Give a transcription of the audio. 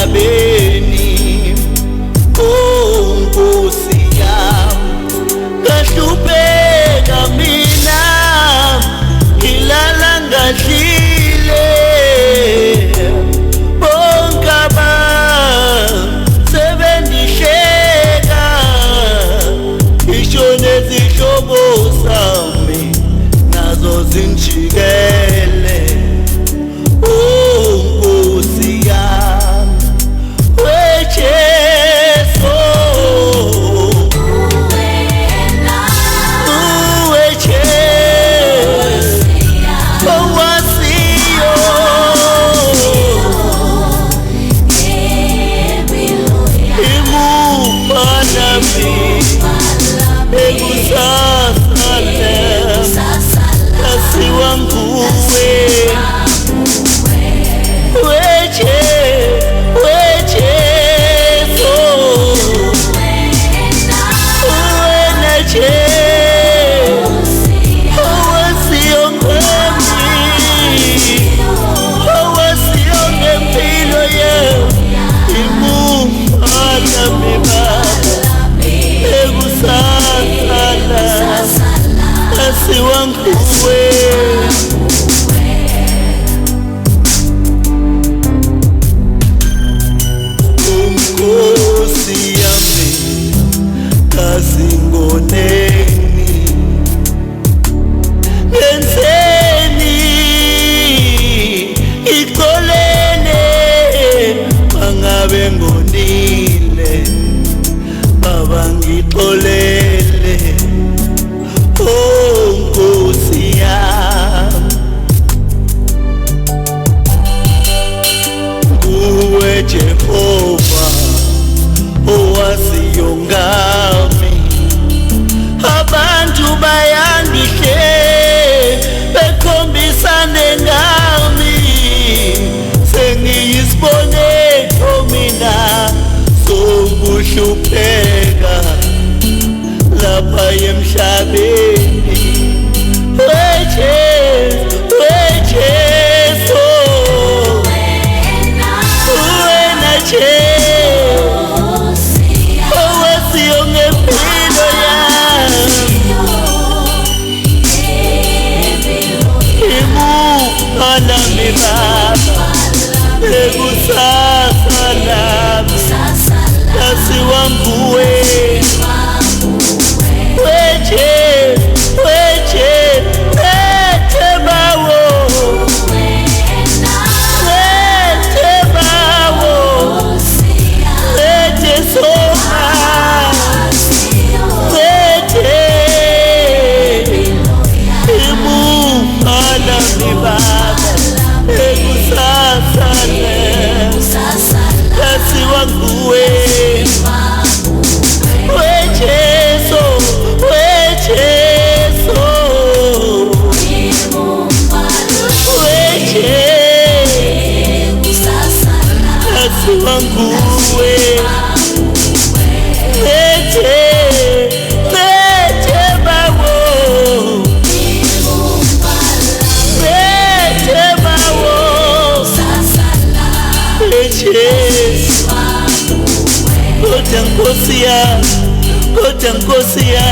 emhlabeni. Oh Nkosi yami, ngahlupheka mina, ngilala ngadlile. Bonke sebendisheka, ngisho nezihlobo zami nazo zinjikele. Oh Nkosi yami, weJesu, Nkosi yami, kazingoneni, ngenzeni ixolele, bangabe ngonile, baba ngixolele. Oh Nkosi yami, nguwe Jehova owaziyo ngami. Abantu bayandihle bekhombisane ngami, sengiyisibonelo mina sokuhlupheka lapha emhlabeni. weJesu, wena Jesu, owaziyo ngempilo yami. Imuka lami Baba, ekusasa lami laziwa nguwe. Kodwa Nkosi yami,